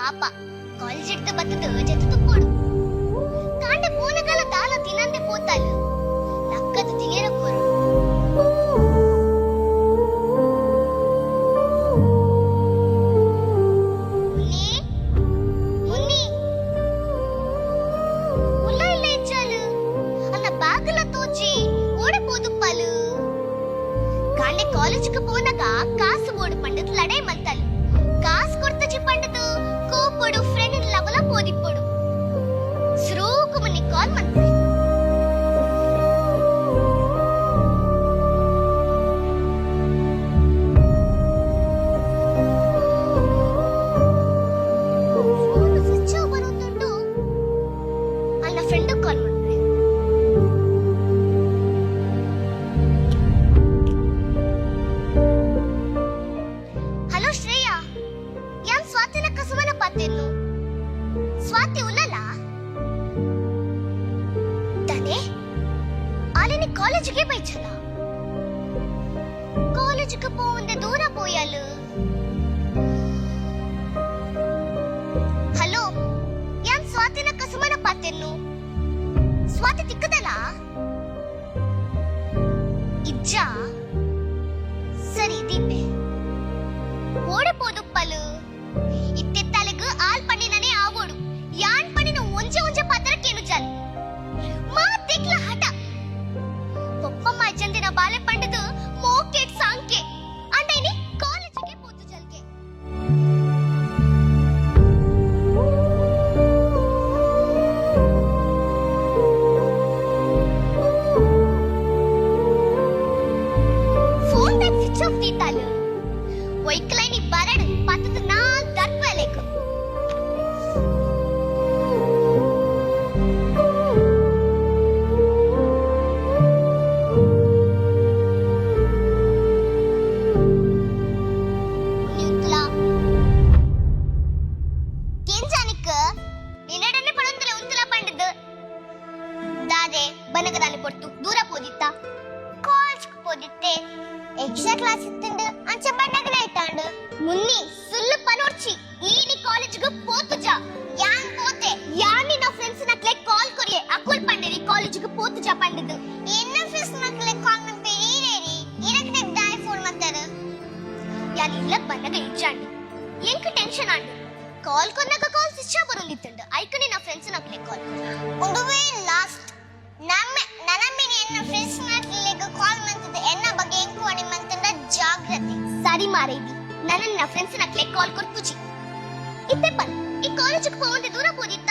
ಪಾಪ ಕಾಲೇಜ್ ಇಡ್ತ ಬತ್ತದ ಜೊತೆ ತುಪ್ಪೋಡು ಕಾಂಡೆ ಪೂನಕಾಲ ದಾಲ ತಿನ್ನಂದೆ ಪೋತಾಲು ಲಕ್ಕದ ತಿನೇರ ಕೊರು ಮುನ್ನಿ ಉಲ್ಲ ಇಲ್ಲ ಇಚ್ಚಾಲು ಅಲ್ಲ ಬಾಗಲ ತೋಚಿ ಓಡಪೋದುಪ್ಪಲು ಕಾಂಡೆ ಕಾಲೇಜ್ಗೆ ಪೋನಾಗ ಕಾಸು ಓಡು ಪಂಡದ ಲಡೈ ಮಂತಲು ಕಾಸು ಕೊಡ್ತಜಿ ಪಂಡದು ಕೋಪಡು ಫ್ರೆಂಡ್ ಲವಲ ಪೋದಿಪ್ಪಡು ಸ್ರೋಕು ಮನಿ ಕಾಲ್ ಮಂತೆ ಫೋನ್ ಸ್ವಿಚ್ ಆಫ್ ಬರುತ್ತುಂಟು ಅಲ್ಲ ಫ್ರೆಂಡ್ ಕಾಲ್ ಮಾಡ್ತೆ ಹಲೋ ಶ್ರೇಯಾ ಯಾನ್ ಸ್ವಾತಿನ ಕಸವನ ಪಾತೆನ್ನು ಸ್ವಾತಿ ಉಲ್ಲಲ್ಲ ತಾನೆ ಆಲಿನಿ ಕಾಲೇಜಿಗೆ ಬೈಚಲ್ಲ ಕಾಲೇಜಿಗೆ ಪೋಂದೆ ದೂರ ಪೋಯಲು ಹಲೋ ಯಾನ್ ಸ್ವಾತಿನ ಕಸವನ ಪಾತೆನ್ನು ಸ್ವಾತಿ ತಿಕ್ಕದಲ್ಲ ಇಜ್ಜ ಸರಿ ದೀಪೆ ಓಡಪೋದುಪ್ಪಲು ಇತ್ತೆ ತಲೆಗು ಆಲ್ ಪಣ್ಣಿನನೇ ಆವೋಡು ಯಾನ್ ಪಣ್ಣಿನ ಒಂಜೆ ಒಂಜೆ ಪತ್ರಕ್ಕೇನು ಜಲ್ ಮಾತಿಕ್ಲ ಹಠ ಪೊಪ್ಪಮ್ಮ ಅಜ್ಜಂದಿನ ಬಾಲೆ ಪಂಡದು ಮೋಕೆಟ್ ಸಾಂಕೆ ಅಂಡೈನಿ ಕಾಲೇಜಿಗೆ ಪೋತು ಜಲ್ಗೆ ಫೋನ್ ತಕ್ ಸ್ವಿಚ್ ಆಫ್ ದೀತಾಲು ಒಯ್ಕಲೈನಿ ಬರಡ್ ಪತ್ತದ ನಾಲ್ ದರ್ಪಲೇಕು ನ್ಯೂಕ್ಲಾ ಕೆಂಜಾನಿಕ ನಿನ್ನಡನೆ ಪಡಂತಲೆ ಉಂತಲ ಪಂಡದು ದಾದೆ ಬನಗದಾನೆ ಪೊರ್ತು ದೂರ ಪೋದಿತ್ತ ಕಾಲೇಜ್ ಪೋದಿತ್ತೆ ಎಕ್ಸ್ಟ್ರಾ ಕ್ಲಾಸ್ ಇತ್ತಂಡು ಅಂಚ ಬಣ್ಣಗನೆ ಇಟ್ಟಾಂಡು ಮುನ್ನಿ ಸುಳ್ಳು ಪನೋರ್ಚಿ ಈನಿ ಕಾಲೇಜ್ಗೆ ಪೋತುಜ ಯಾನ್ ಪೋತೆ ಯಾನ್ ನಿನ್ನ ಫ್ರೆಂಡ್ಸ್ ನಕ್ಲೆ ಕಾಲ್ ಕೊರಿಯೆ ಅಕುಲ್ ಪಂಡೇರಿ ಕಾಲೇಜ್ಗೆ ಪೋತುಜ ಪಂಡದು ಎನ್ನ ಫ್ರೆಂಡ್ಸ್ ನಕ್ಲೆ ಕಾಲ್ ಮಂತೆ ನೀನೇರಿ ಇರಕ್ಕೆ ದಾಯ್ ಫೋನ್ ಮಾಡ್ತಾರ ಯಾನ್ ಇಲ್ಲ ಬಣ್ಣಗ ಇಚ್ಚಾಂಡು ಎಂಕ ಟೆನ್ಷನ್ ಆಂಡು ಕಾಲ್ ಕೊನ್ನಾಗ ಕಾಲ್ ಸ್ವಿಚ್ ಆಫ್ ಬರೋಂದಿತ್ತಂಡು ಐಕ ನಿನ್ನ ಫ್ರೆಂಡ್ಸ್ ನಕ್ಲೆ ಕಾಲ್ ಒಂದುವೇ ಲಾಸ್ಟ್ ನನಮ್ಮಿನಿ ಎನ್ನ ಫ್ರೆಂಡ್ಸ್ ನಕ್ಲೆ ಕಾಲ್ ಮಾಡ್ತಿದ್ದೆ ಎನ್ನ ಬಗ್ಗೆ ಎಂಕು ಅಣಿ ಮಂತಂದ ಜಾಗ್ರತೆ ಸರಿ ಮಾರೇದಿ ನನ್ನ ಫ್ರೆಂಡ್ಸ್ ನಕ್ಲೆ ಕಾಲ್ ಕೊರ್ಪುಜಿ ಇತ್ತೆ ಪನ್ ಈ ಕಾಲೇಜಿಗೆ ಪೋಂದೆ ದೂರ ಪೋದಿತ್ತ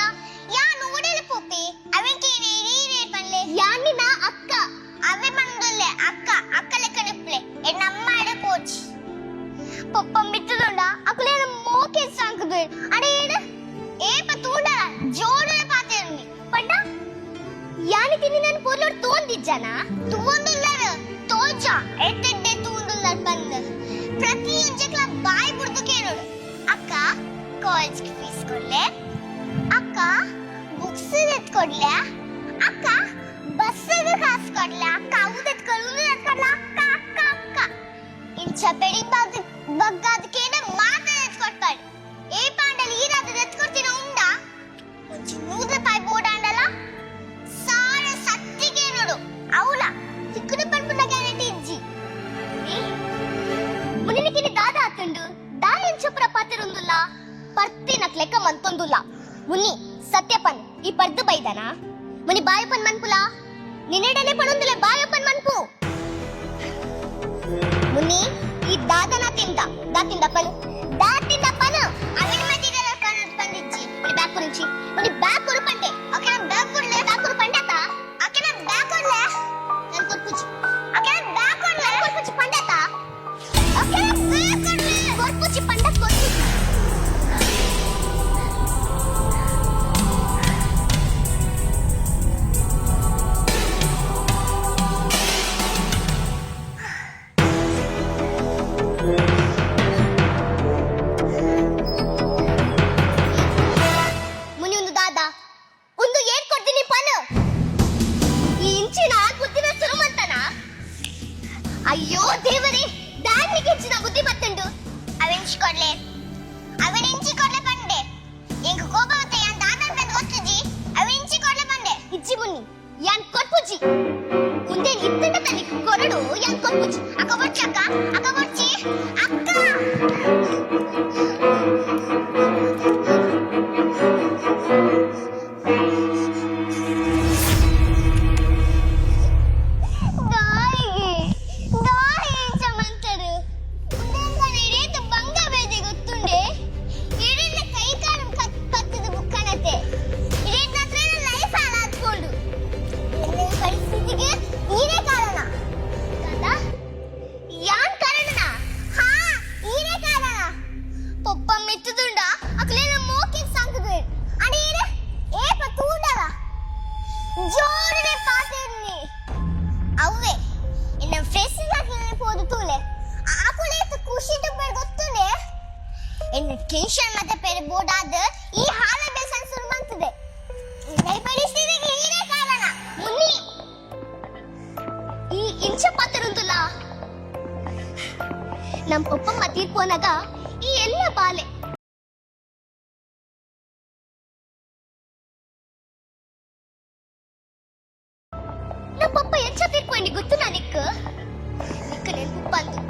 ಯಾ ನೋಡಲೆ ಪೋಪಿ ಅವೆಂಕೆ ನೀರೇ ಪನ್ಲೆ ಯಾನಿನ ಅಕ್ಕ ಅವೇ ಮಂದೊಲ್ಲೆ ಅಕ್ಕ ಲೆಕ್ಕನೆಪ್ಲೆ ಎನ್ನಮ್ಮ ಅಡೆ ಪೋಚಿ ಪಪ್ಪಂ ಬಿತ್ತುದುಂಡ ಅಕುಲೆ ಮೋಕೆ ಸಾಂಕದು ಅಡೇಡ ಏಪ ತೂಂಡ ಜೋಡಲೆ ಪಾತೆರ್ನಿ ಪಂಡ ಯಾನಿ ತಿನ್ನಿ ನಾನು ಪೋರ್ಲೋಡ್ ತೋಂದಿಜ್ಜನ ತೂಂದುಲ್ಲರ ತೋಜ ಎಟ್ಟೆಡ್ಡೆ ತೂಂದುಲ್ಲರ ಬಂದ ಪ್ರತಿಯೊಂಜಕ್ಲ ಬಾಯಿ ಬುಡ್ದು ಕೇಳೋಡು ಅಕ್ಕ ಕಾಲೇಜ್ಗೆ ಫೀಸ್ ಕೊಡ್ಲೆ ಅಕ್ಕ ಬುಕ್ಸ್ ಎತ್ಕೊಡ್ಲೆ ಅಕ್ಕ ಬಸ್ಸಿಗೆ ಕಾಸು ಕೊಡ್ಲೆ ಅಕ್ಕ ಅವು ಎತ್ಕೊಡ್ಲೆ ಅಕ್ಕ ಅಕ್ಕ ಅಕ್ಕ ಇಂಚ ಬೆಳಿ ಬಗ್ಗಾದಕ್ಕೇನೆ ಮಾತ್ರ ಎತ್ಕೊಡ್ತಾಳೆ ಏ ಪಾಂಡಲಿ ಈರಾದ ಎತ್ಕೊಡ್ತೀನ ಉಂಡ ಮುಂಚೆ 100 ರೂಪಾಯಿ ಬೋರ್ಡ್ ಆಂಡಲ್ಲ ಸಾರ ಸತ್ತಿಗೆ ನೋಡು ಅವಳ ಸಿಕ್ಕುದ ಪನ್ಪುನ ಗ್ಯಾರಂಟಿ ಇಜ್ಜಿ ಮುನಿನಿಕಿನಿ ದಾದ ಆತಂಡು ದಾಯನ್ ಚಪ್ರ ಪಾತಿರೊಂದುಲ್ಲ ಪರ್ತಿ ನಕ್ ಲೆಕ್ಕ ಮಂತೊಂದುಲ್ಲ ಮುನಿ ಸತ್ಯಪನ್ ಈ ಪರ್ದು ಬೈದನ ಮುನಿ ಬಾಯಪನ್ ಮನ್ಪುಲ ನಿನ್ನೆಡನೆ ಪಡೊಂದುಲೆ ಬಾಯಪನ್ ಮನ್ಪು ಮುನಿ ಈ ದಾದನ ದಾತಿಂದ ಪನ್ ಅವನ ಮಧ್ಯದ ಪಂದಿಜ್ಜಿ ಮುನಿ ಬ್ಯಾಕ್ ಕುರಿಂಚಿ ಮುನಿ ಬ್ಯಾಕ್ ಕುರು ಪಂಡೆ ಓಕೆ ನಾನು ಬ್ಯಾಕ್ ಕೊಡ್ಲೆ ಬ್ಯಾಕ್ ಕುರು ಪಂಡಾತ ಓಕೆ ನಾನು ಬ್ಯಾಕ್ ಕೊಡ್ಲೆ ನಾನು ಕೊರ್ಪುಜಿ ಓಕೆ ನಾನು ಬ್ಯಾಕ್ ಕೊಡ್ಲೆ ಕೊರ್ಪುಜಿ ಪಂಡಾತ ಓಕೆ ನಾನು ಬ್ಯಾಕ್ ಕೊಡ್ಲೆ ಕೊರ್ಪುಜಿ ಪಂಡ ಕೊರ್ಪುಜಿ ಅಯ್ಯೋ ದೇವರೇ ದಾನಿಗೆ ಹೆಚ್ಚಿನ ಬುದ್ಧಿ ಬತ್ತುಂಡು ಅವೆಂಚಿ ಕೊಡ್ಲೆ ಪಂಡೆ ಬಜ್ಜಿ ಮುನಿ ಯಾನ್ ಕೊರ್ಪುಜಿ ಮುಂದೆ ಇತ್ತಂಡ ತನಿ ಕೊರಡು ಯಾನ್ ಕೊರ್ಪುಜಿ ಅಕ್ಕ ಬಚ್ಚಿ ಅಕ್ಕ ಬಚ್ಚಿ ಅಕ್ಕ ಟೆನ್ಷನ್ ಮತ್ತೆ ಪೇರೆ ಬೋರ್ಡಾದ ಈ ಹಾಲ ಬೇಸನ್ ಸುರು ಬಂತದೆ ಈ ಪರಿಸ್ಥಿತಿಗೆ ಹೀರೆ ಕಾರಣ ಮುನ್ನಿ ಈ ಇಂಚ ಪಾತಿರುಂದುಲ ನಮ್ ಒಪ್ಪಮ್ಮ ತೀರ್ಪೋನಾಗ ಈ ಎಲ್ಲ ಬಾಲೆ ನಮ್ಮ ಪಪ್ಪ ಎಂಚ ತೀರ್ಪೋಯ್ನಿ ಗೊತ್ತು ನಾನಿಕ್ಕ ನಿಕ್ಕ ನೆನ್ಪು ಬಂದು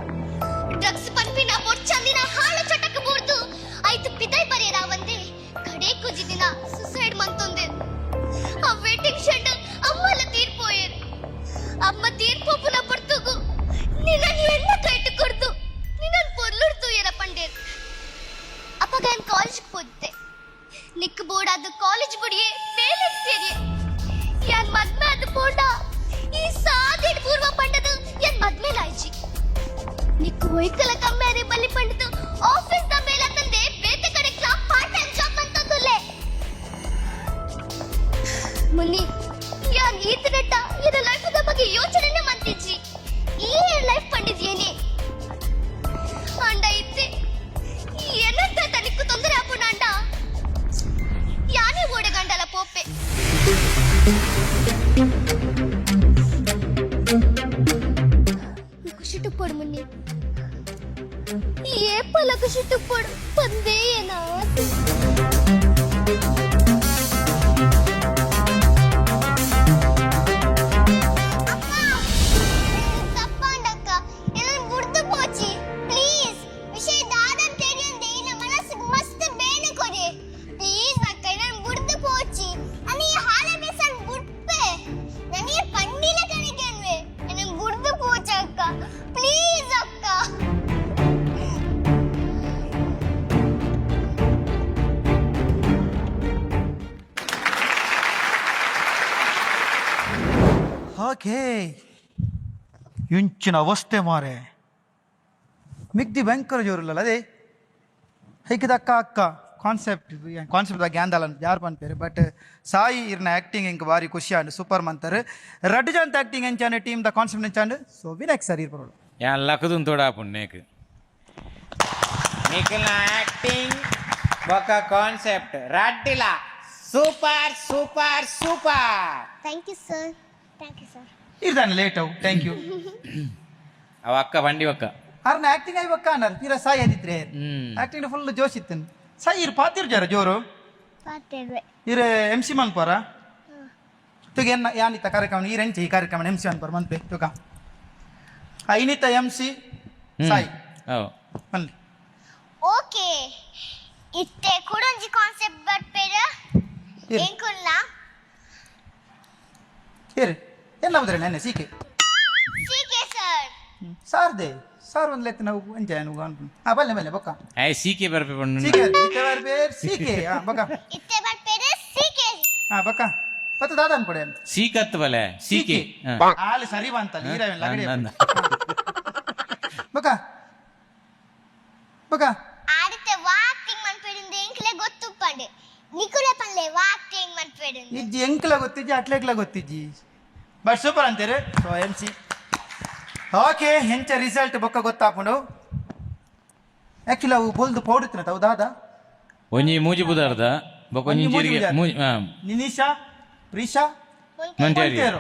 ಡ್ರಗ್ಸ್ ಪನ್ಪಿನ ಬೊಚ್ಚಂದಿನ ಹಾಳು ಚಟಕ್ಕೆ ಬೋರ್ದು ಆಯ್ತು ಪಿದಾಯ್ ಬರೆಯರ ಒಂದೇ ಕಡೆ ಕುಜಿದಿನ ಸುಸೈಡ್ ಮಂತೊಂದೆ ಆ ವೇಟಿಂಗ್ ಶೆಡ್ ಅಮ್ಮಲ ತೀರ್ಪೋಯರ್ ಅಮ್ಮ ತೀರ್ಪೋಪುನ ಪಡ್ತುಗು ನಿನ್ನನ್ ಎಲ್ಲ ಕೈಟ್ ಕೊಡ್ದು ನಿನ್ನನ್ ಪೊರ್ಲುಡ್ದು ಎರ ಪಂಡೇರ್ ಅಪ್ಪಗ ಏನ್ ಕಾಲೇಜ್ಗೆ ಹೋದ್ದೆ ನಿಕ್ ಬೋರ್ಡಾದ ಕಾಲೇಜ್ ಬುಡಿಯೇ ಬೇಲೆ ಸೇರಿಯೇ ಯಾನ್ ಮದ್ಮೆ ಆದ ಬೋರ್ಡ ಈ ಸಾದಿಡ್ ಪೂರ್ವ ಪಂಡದು ಯಾನ್ ಮದ್ಮೆ ಲಾಯ್ಜಿ ನಿಕ್ಕು ಒಯ್ಕಲ ಕಮ್ಮೇರೆ ಬಲ್ಲಿ ಪಂಡಿತು ಆಫೀಸ್ ದ ಮೇಲೆ ತಂದೆ ಬೇತೆ ಕಡೆ ಕ್ಲಾಪ್ ಪಾರ್ಟ್ ಟೈಮ್ ಜಾಬ್ ಅಂತಂದುಲ್ಲೆ ಮುನ್ನಿ ಯಾನ್ ಈತನಟ ಇದ ಲೈಫ್ ದ ಬಗ್ಗೆ ಯೋಚನೆನೇ ಮಂತಿಜ್ಜಿ ಈ ಲೈಫ್ ಪಂಡಿದ್ಯೇನೆ ಅಂಡ ಇತ್ತೆ ಏನಂತ ತನಿಕ್ಕು ತೊಂದರೆ ಆಪುಣ ಅಂಡ ಯಾನೇ ಓಡೆ ಗಂಡಲ ಪೋಪೆ ಖುಷಿಟು ಪಡು ಮುನ್ನಿ ఏ పలకు చుట్టుపడు పందేనా ಓಕೆ ಇಂಚಿನ ಅವಸ್ಥೆ ಮಾರೆ ಮಿಗ್ದಿ ಭಯಂಕರ ಜೋರಿಲ್ಲ ಅದೇ ಹೈಕಿದ ಅಕ್ಕ ಕಾನ್ಸೆಪ್ಟ್ ಗ್ಯಾಂದಲ್ಲ ಯಾರು ಪನ್ಪೇರು ಬಟ್ ಸಾಯಿ ಇರ್ನ ಆ್ಯಕ್ಟಿಂಗ್ ಇಂಕ ಭಾರಿ ಖುಷಿ ಆಂಡ್ ಸೂಪರ್ ಮಂತಾರೆ ರಡ್ಡು ಜಂತ ಆ್ಯಕ್ಟಿಂಗ್ ಎಂಚಾಂಡ್ ಟೀಮ್ ದ ಕಾನ್ಸೆಪ್ಟ್ ಎಂಚಾಂಡ್ ಸೊ ವಿನಾಯಕ್ ಸರ್ ಇರ್ಬೋದು ಯಾನ್ ಲಕ್ಕದುನ್ ತೋಡ ಪುಣ್ಯಕ್ ನಿಖಿಲ್ನ ಆ್ಯಕ್ಟಿಂಗ್ ಬೊಕ್ಕ ಕಾನ್ಸೆಪ್ಟ್ ರಡ್ಡಿಲ super super super thank you sir ಇರ್ದಾನೆ ಲೇಟ್ ಅವು ಥ್ಯಾಂಕ್ ಯು ಅವ ಅಕ್ಕ ಬಂಡಿ ಒಕ್ಕ ಅವ್ರನ್ನ ಆ್ಯಕ್ಟಿಂಗ್ ಆಗಿ ಬಕ್ಕ ಅನ್ನಾರ ತೀರ ಸಾಯಿ ಆದಿತ್ರೆ ಆ್ಯಕ್ಟಿಂಗ್ ಫುಲ್ ಜೋಶ್ ಇತ್ತು ಸಾಯಿ ಇರು ಪಾತಿರ್ ಜರ ಜೋರು ಇರು ಎಮ್ ಸಿ ಮನ್ಪರ ತುಗ ಏನ್ ಯಾನಿತ್ತ ಕಾರ್ಯಕ್ರಮ ಈರೆಂಚಿ ಈ ಕಾರ್ಯಕ್ರಮ ಎಮ್ ಸಿ ಮನ್ಪರ ಮನ್ಪೆ ತುಗ ಐನಿತ್ತ ಎಮ್ ಸಿ ಸಾಯಿ ಮನ್ಲಿ ಓಕೆ ಇತ್ತೆ ಕುಡಂಜಿ ಕಾನ್ಸೆಪ್ಟ್ ಬರ್ಪೇರ ಏಂಕುಲ್ಲ ಹೇರಿ ಎಲ್ಲ ಹೋದ್ರೆ ನೆನ್ನೆ ಸೀಕೆ ಸರ್ ಸಾರ್ದೆ ಸಾರ್ ಒಂದು ಲೆಕ್ಕ ನಾವು ಎಂಜಾಯ್ ನಾವು ಅನ್ಕೊಂಡು ಬಲ್ಲೆ ಬಲ್ಲೆ ಬೊಕ್ಕ ಐ ಸೀಕೆ ಬರ್ಪೆ ಪಣ್ಣು ಸೀಕೆ ಇತ್ತೆ ಬರ್ಬೇರ್ ಸೀಕೆ ಬೊಕ್ಕ ಇತ್ತೆ ಬರ್ಪೇರ ಸೀಕೆ ಬೊಕ್ಕ ಪತ್ತ ದಾದ ಅನ್ಕೊಡೆ ಸೀಕತ್ ಬಲೆ ಸೀಕೆ ಆಲೆ ಸರಿ ಬಂತಲ್ಲ ಈರವೆಲ್ಲ ಲಗಡೆ ಬೊಕ್ಕ ಬೊಕ್ಕ ಆಡಿತೆ ವಾಕ್ಟಿಂಗ್ ಮನ್ಪೇಡಿಂದ ಎಂಕ್ಲೆ ಗೊತ್ತುಪ್ಪಂಡೆ ನಿಕುಲೆ ಪನ್ಲೆ ವಾಕ್ಟಿಂಗ್ ಮನ್ಪೇಡಿಂದ ಇಜ್ಜಿ ಎಂಕ್ಲ ಗೊತ್ತಿಜ್ಜಿ ಅಟ್ಲೆಕ್ಲ ಗೊತ್ತಿಜ್ಜಿ ಬಟ್ ಸೂಪರ್ ಅಂತೀರಿ ಸೊ ಎಮ್ ಸಿ ಓಕೆ ಹೆಂಚ ರಿಸಲ್ಟ್ ಬೊಕ್ಕ ಗೊತ್ತಾಪುಂಡು ಆ್ಯಕ್ಚುಲಿ ಅವು ಬೋಲ್ದು ಪೌಡಿತ್ತಿನ ತಾವು ದಾದ ಒಂಜಿ ಮೂಜಿ ಬುದಾರ್ದ ಬೊಕ್ಕ ಒಂಜಿ ಜೀರಿಗೆ ನಿನಿಶಾ ಪ್ರೀಶಾ ಮಂಟೇರು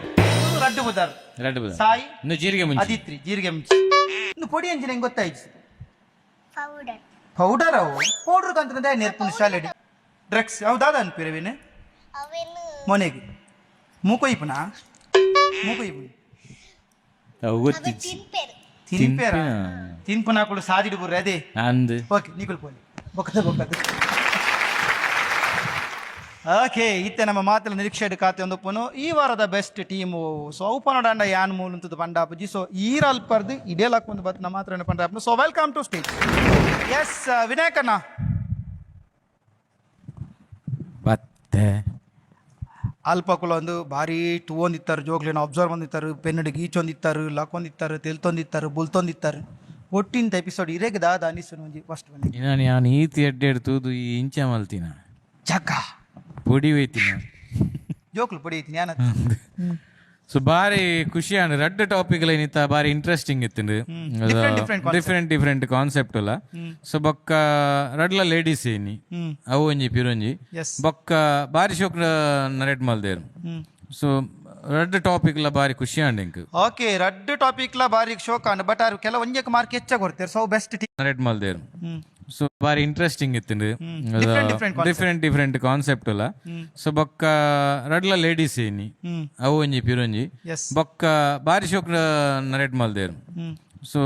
ರಡ್ಡು ಬುದಾರ್ ರಡ್ಡು ಬುದಾರ್ ಸಾಯಿ ಇನ್ನು ಜೀರಿಗೆ ಮುಂಚೆ ಅದಿತ್ರಿ ಜೀರಿಗೆ ಮುಂಚೆ ಇನ್ನು ಪೊಡಿ ಅಂಜಿನ ಹೆಂಗೆ ಗೊತ್ತಾಯ್ತು ಪೌಡರ್ ಪೌಡರ್ ಅವು ಪೌಡರ್ ಕಂತ ನೆರ್ಪುನ ಶಾಲೆಡಿ ಡ್ರಗ್ಸ್ ಅವು ದಾದ ಅನ್ಪಿರವೇನೆ ಅವೆನು ಮೊನೆಗೆ ಮೂಕೊಯ್ಪುನಾ ಮೂಕೊಯ್ಪುನ ಅವು ಗೊತ್ತಿತ್ತು ತಿನ್ಪೇರು ತಿನ್ಪೇರ ತಿನ್ಪುನ ಕೂಡ ಸಾದಿಡು ಬುರ್ರೆ ಅದೇ ಅಂದು ಓಕೆ ನೀಕುಲ್ ಪೋಲಿ ಬೊಕ್ಕದ ಓಕೆ ಇತ್ತೆ ನಮ್ಮ ಮಾತಲ್ಲ ನಿರೀಕ್ಷೆ ಖಾತೆ ಒಂದು ಪುನು ಈ ವಾರದ ಬೆಸ್ಟ್ ಟೀಮು ಸೊ ಉಪನೋಡಂಡ ಯಾನ್ ಮೂಲಂತದ್ದು ಪಂಡಾಪುಜಿ ಸೊ ಈರಲ್ಪರ್ದು ಇಡೇಲಾಕ್ ಒಂದು ಬತ್ ನಮ್ಮ ಮಾತ್ರ ಪಂಡಾಪು ಸೊ ವೆಲ್ಕಮ್ ಟು ಸ್ಟೇಜ್ ಎಸ್ ವಿನಾಯಕಣ್ಣ ಮತ್ತೆ ಅಲ್ಪಕುಲ ಒಂದು ಭಾರಿ ಟೂ ಒಂದಿತ್ತಾರೆ ಜೋಗ್ಲಿನ ಅಬ್ಸರ್ವ್ ಒಂದಿತ್ತಾರೆ ಪೆನ್ನಡಿ ಗೀಚೊಂದಿತ್ತಾರೆ ಲಕ್ಕೊಂದಿತ್ತಾರೆ ತೆಲ್ತೊಂದಿತ್ತಾರೆ ಬುಲ್ತೊಂದಿತ್ತಾರೆ ಒಟ್ಟಿಂತ ಎಪಿಸೋಡ್ ಇರೇಗ ದಾದ ಅನಿಸು ಒಂಜಿ ಫಸ್ಟ್ ಬಂದಿ ನಾನು ಈತಿ ಎಡ್ಡೆಡ್ ತೂದು ಈ ಇಂಚ ಮಲ್ತಿನ ಜಗ್ಗ ಪೊಡಿ ಹೋಯ್ತಿನ ಜೋಕ್ಲು ಪಡಿ ಐತಿ ಜ್ಞಾನ ಸೊ ಬಾರಿ ಖುಷಿ ಅಂಡ್ ರಡ್ಡ್ ಟಾಪಿಕ್ ಏನಿತ್ತ ಬಾರಿ ಇಂಟ್ರೆಸ್ಟಿಂಗ್ ಇತ್ತು ಡಿಫ್ರೆಂಟ್ ಕಾನ್ಸೆಪ್ಟ್ ಅಲ್ಲ ಸೊ ಬೊಕ್ಕ ರಡ್ಲ ಲೇಡೀಸ್ ಏನಿ ಅವು ಒಂಜಿ ಪಿರೊಂಜಿ ಬೊಕ್ಕ ಬಾರಿ ಶೋಕ್ ನರೇಟ್ ಮಲ್ದೇರು ಸೊ ರಡ್ಡ್ ಟಾಪಿಕ್ ಲ ಬಾರಿ ಖುಷಿ ಅಂಡ್ ಇಂಕ್ ಓಕೆ ರಡ್ಡ್ ಟಾಪಿಕ್ ಲ ಬಾರಿ ಶೋಕ ಅಂಡ್ ಬಟ್ ಅವ್ರು ಕೆಲವು ಒಂಜಕ್ಕೆ ಮಾರ್ಕ್ ಹೆಚ್ಚ ಕೊಡ್ತಾರೆ ಸೊ ಬೆಸ್ಟ್ ಟೀಮ್ ನರೇಟ್ ಮಲ್ದೇರು ಸೊ ಬಾರಿ ಇಂಟ್ರೆಸ್ಟಿಂಗ್ ಇತ್ತು ಡಿಫ್ರೆಂಟ್ ಕಾನ್ಸೆಪ್ಟ್ ಅಲ್ಲ ಸೊ ಬೊಕ್ಕ ರಡ್ಲ ಲೇಡೀಸ್ ಏನಿ ಅವು ಒಂಜಿ ಪಿರೊಂಜಿ ಬೊಕ್ಕ ಬಾರಿ ಶೋಕ್ ನರೇಟ್ ಮಲ್ದೇರು ಸೊ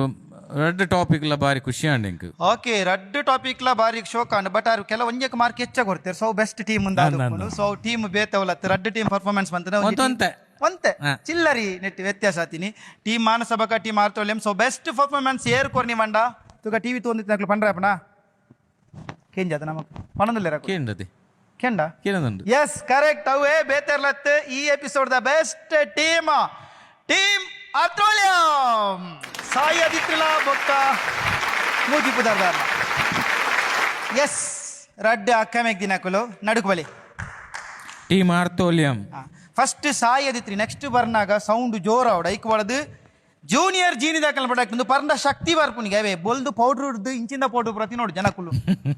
ರಡ್ಡ್ ಟಾಪಿಕ್ ಲ ಬಾರಿ ಖುಷಿ ಅಂಡ್ ಇಂಕ್ ಓಕೆ ರಡ್ಡ್ ಟಾಪಿಕ್ ಲ ಬಾರಿ ಶೋಕ ಅಂಡ್ ಬಟ್ ಅವ್ರು ಕೆಲವು ಒಂಜಕ್ಕೆ ಮಾರ್ಕ್ ಹೆಚ್ಚ ಕೊಡ್ತಾರೆ so best team so team ಬೇತವಲತ್ತು ರಡ್ಡ್ ಟೀಮ್ ಪರ್ಫಾರ್ಮೆನ್ಸ್ ಬಂತಂದೆ ಒಂತೆ ಚಿಲ್ಲರಿ ನೆಟ್ ವ್ಯತ್ಯಾಸ ಆತೀನಿ ಟೀಮ್ ಮಾನಸಭಕ ಟೀಮ್ ಆರ್ತೋಳ್ಯಂ ಸೊ ಬೆಸ್ಟ್ ಪರ್ಫಾರ್ಮೆನ್ಸ್ ಏರ್ ಕೊರ್ನಿ ಮಂಡ ತುಗ ಟಿವಿ ತೋಂದಿತ್ತು ಪಂಡ್ರಾಪಣ ಕೇಂಜಾದ ನಮಕ್ ಪಣದಲ್ಲೇ ಕೇಂದ್ರತೆ ಕೆಂಡ ಕೇಳದಂಡು ಎಸ್ ಕರೆಕ್ಟ್ ಅವೇ ಬೇತೆರ್ಲತ್ ಈ ಎಪಿಸೋಡ್ ದ ಬೆಸ್ಟ್ ಟೀಮ್ ಆರ್ತೋಳ್ಯಂ ಸಾಯಿ ಆದಿತ್ಯಲ ಬೊಕ್ಕ ಮೂಜಿ ಪುದಾರ್ದಾರ ಎಸ್ ರಡ್ಡ್ ಅಕ್ಕಮೆಗ್ ದಿನಕುಲು ನಡುಕು ಬಲಿ ಟೀಮ್ ಆರ್ತೋಲಿಯಂ ಫಸ್ಟ್ ಸಾಯಿ ಆದಿತ್ರಿ ನೆಕ್ಸ್ಟ್ ಬರ್ನಾಗ ಸೌಂಡ್ ಜೋರ ಅವಡ ಐಕ್ ಒಳದು ಜೂನಿಯರ್ ಜೀನಿ ದಾಖಲೆ ಪಡಾಕ್ತಂದು ಪರ್ಂಡ ಶಕ್ತಿ ಬರ್ಪುನಿಗೆ ಅವೇ ಬೊಲ್ದು ಪೌಡ್ರ್ ಹಿಡ್ದು ಇಂಚಿಂದ ಪೌಡ್ರ್ ಪ್ರತಿ ನೋಡು ಜನಕುಲು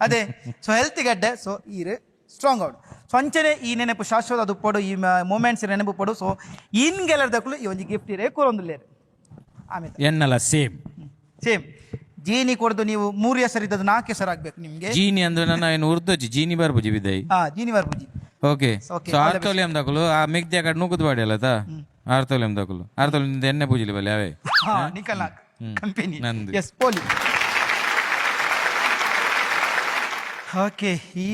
ಅದೇ ಸೊ ಹೆಲ್ತ್ ಗಡ್ಡೆ ಸೊ ಈರು ಸ್ಟ್ರಾಂಗ್ ಔಟ್ ಸೊ ಅಂಚನೆ ಈ ನೆನಪು ಶಾಶ್ವತ ಅದು ಪಡು ಈ ಮೂಮೆಂಟ್ಸ್ ನೆನಪು ಪಡು ಸೊ ಇನ್ ಗೆಲ್ಲದಕ್ಕಲು ಈ ಒಂದು ಗಿಫ್ಟ್ ಇರೇ ಕೂರೊಂದುಲ್ಲೇರು ಆಮೇಲೆ ಎನ್ನಲ್ಲ ಸೇಮ್ ಜೀನಿ ಕೊಡ್ದು ನೀವು 3 ಹೆಸರು ಇದ್ದದ್ದು 4 ಹೆಸರು ಆಗ್ಬೇಕು ನಿಮ್ಗೆ ಜೀನಿ ಅಂದ್ರೆ ನನ್ನ ಏನು ಉರ್ದೋಜಿ ಜೀನಿ ಬರ್ಬುಜಿ ಬಿದ್ದೈ ಜೀನಿ ಬರ್ಬುಜಿ ಓಕೆ ಸೊ ಆರ್ತೋಲಿಯಂ ದಕಲು ಆ ಮಿಗ್ದಿ ಆ ಕಡೆ ನೂಕುದು ಬಾಡಿ ಅಲ್ಲ ತಾ ಆರ್ತೋಲಿಯಂ ದಕಲು ಆರ್ತೋಲಿಯಂ ಎಣ್ಣೆ ಪೂಜಿಲಿ ಬಲ್ಲಿ ಅವೇ ನಿಕಲ್ ಕಂಪನಿ ನಂದು ಎಸ್ ಪೋಲಿ ಓಕೆ ಈ